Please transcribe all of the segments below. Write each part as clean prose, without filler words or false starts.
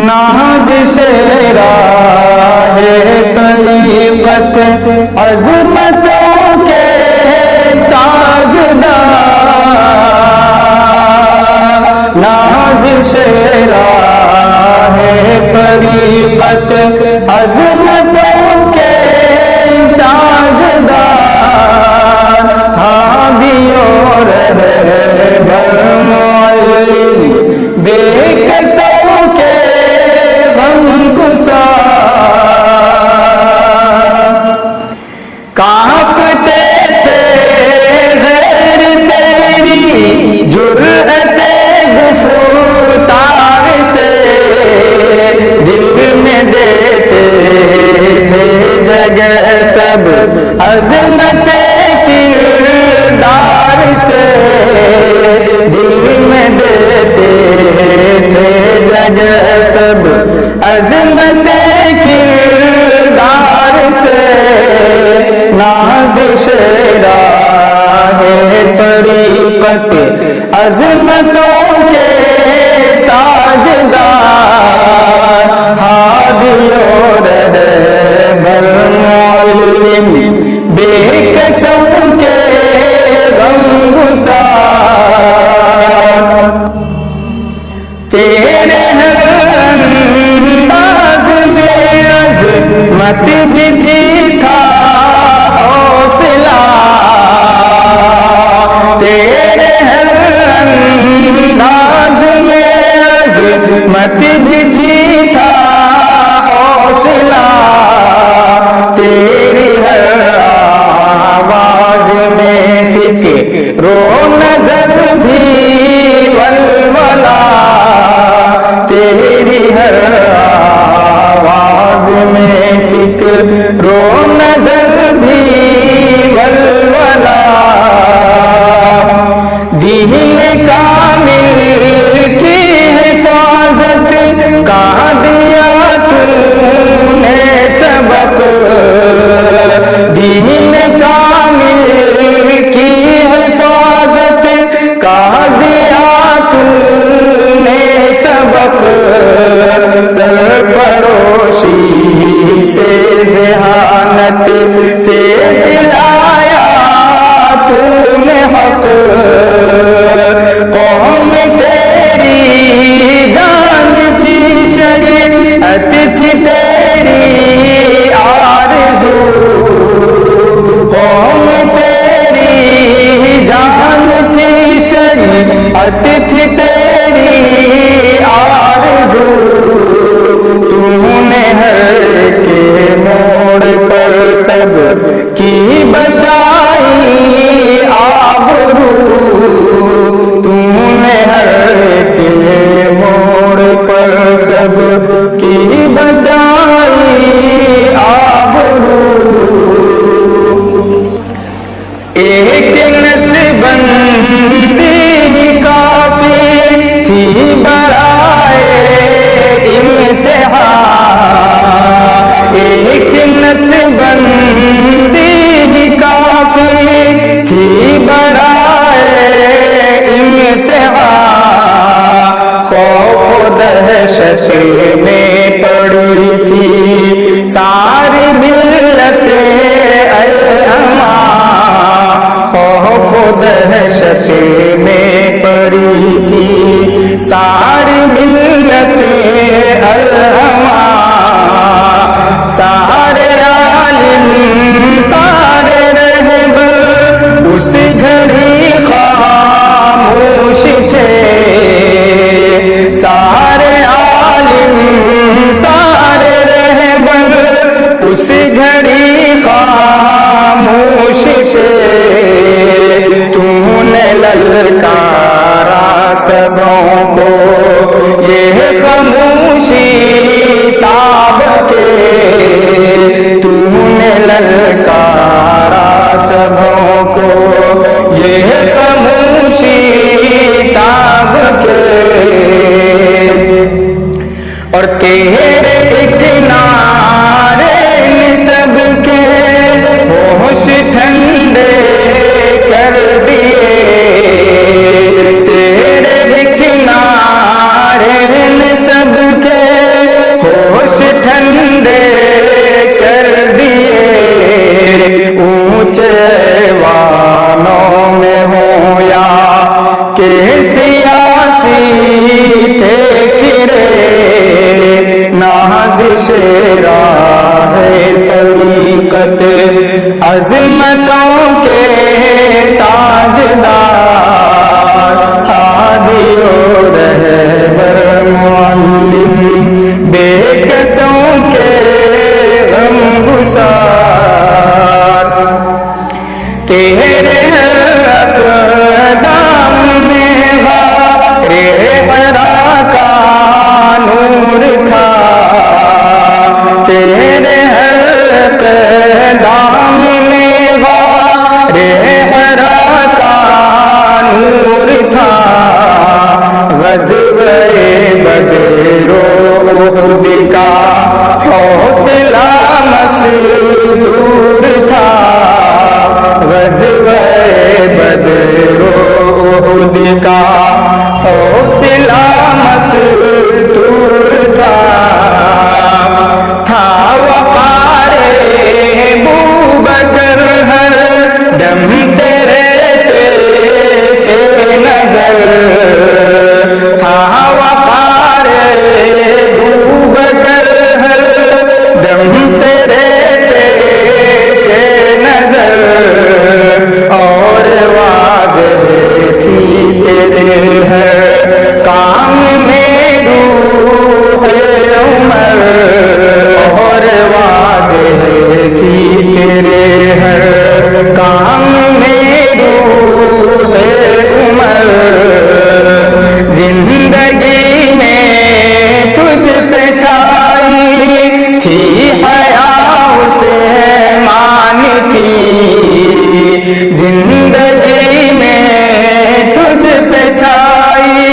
نازش راہ طریقت عظمتوں کے تاجدار، نازش راہ طریقت عظمتوں کے تاجدار، ہادیوں رہبر معلم بے کسوں کے غم گسار، کانپتے تھے غیر تیری جرأت گفتار سے، دل میں دیتے تھے جگہ سب عظمت کردار سے، دل میں دیتے تھے جگہ سب عظمت کردار سے، نازش راہ طریقت عظمتوں کے تاجدار، ہادیوں رہبر معلم بے کسوں کے غم گسار، تیرے انداز میں عظمت بھی تھی تھا حوصلہ، تیرے انداز میں عظمت بھی تھی تھا حوصلہ، تیری ہر آواز میں فکر و نظر بھی ولولہ، تیری ہر آواز میں فکر و نظر بھی ولولہ، دین کامل کی حفاظت کا دیا تو نے سبق، دین کامل کی حفاظت کا دیا تو نے سبق، سرفروشی سے ذہانت سے دلایا تو نے حق، قوم تیری جان تھی شریعت تھی تیری آرزو، قوم تیری جان تھی شریعت تھی تیری آرزو، تو نے ہر کے موڑ پر سب کی بچائی آبرو، تو نے ہر کے موڑ پر سب کی بچائی آبرو، ایک نسبندی کافی تھی برائے امتحان، ایک نسبندی کافی تھی برائے امتحان، خوف و دہشت میں پڑی تھی ساری ملت الاماں، خوف و دہشت میں پڑی تھی ساری ملت الاماں، سارے عالم سارے رہبر اس گھڑی خاموش تھے، سارے عالم سارے رہبر اس گھڑی خاموش تھے، تو نے للکارا سبوں کو یہ خاموشی تاب کے، تو نے للکارا سبوں کو یہ خاموشی تاب کے، اور تیرے ایک نعرے نے سب کے ہوش ٹھنڈے کر دیے، تیرے ایک نعرے نے سب کے راہ طریقت عظمتوں کے تاجدار ہادی و رہبر معلم بے کسوں کے غم گسار تیرے اقدام میں غار حرا کا نور تھا تیرے اقدام میں غار حرا کا نور تھا غزوہ بدر و احد کا حوصلہ مسطور تھا غزوہ بدر و احد کا حوصلہ مسطور تھا وقار ابوبکر ہر دم تیرے پیش نظر تھا وقار ابوبکر ہر دم تیرے پیش نظر اور واضح تھی تیرے ہر کام میں روح عمر اور واضح تھی تیرے ہر کام میں روح عمر زندگی میں تجھ پہ چھائی تھی حیا عثمان کی زندگی میں تجھ پہ چھائی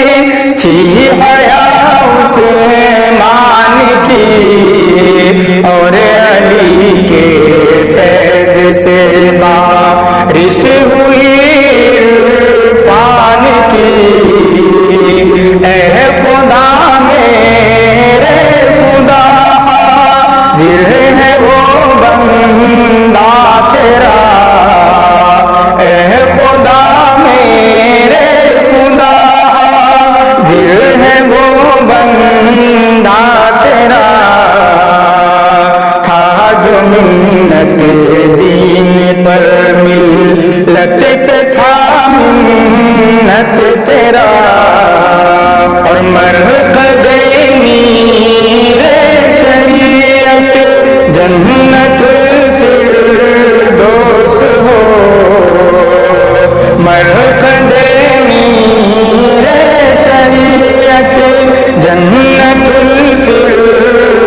تھی حیا عثمان کی اور علی کے فیض سے بارش ہوئی عرفان کی اے خدا میرے خدا حاضر ہے وہ بندہ تیرا اے خدا میرے خدا حاضر ہے وہ بندہ تیرا تھا جو منت دین پر ملت پہ تھا منت تیرا اور مرقد میر شریعت جنت الفردوس ہو مرقد میر شریعت جنت الفردوس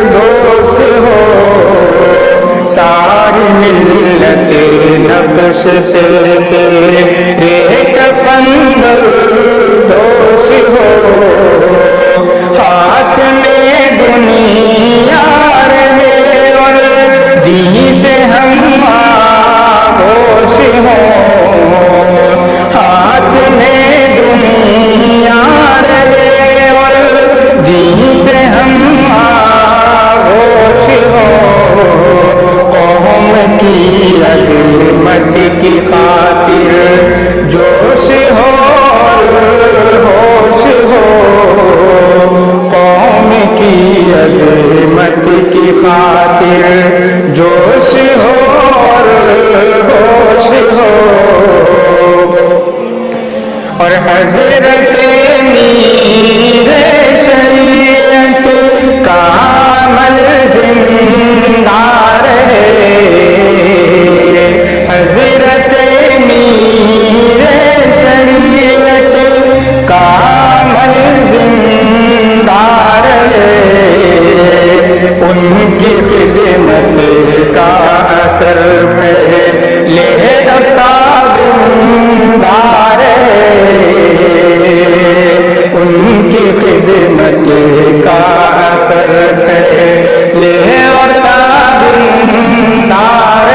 ہو ساری ملت نقش تیرے کفن دوش ہو ہاتھ میں دنیا رہے اور دین سے ہم آغوش ہو ہاتھ میں دنیا رہے اور دین سے ہم آغوش ہو قوم کی عظمت کی خاطر جوش ہو ہوش ہو قوم کی عظمت کی خاطر جوش ہو ہوش ہو اور حضرت میر شریعت کا عمل زندہ رہے حضرت میر شریعت کا عمل زندہ رہے ان کی خدمت کا اثر لے تابندار ان کی خدمت کا اثر لے اور تابندار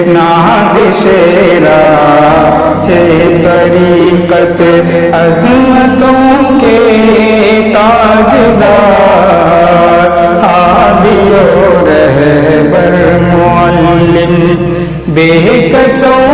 نازش راہ طریقت عظمتوں کے تاجدار ہادی و رہبر معلم بے کسوں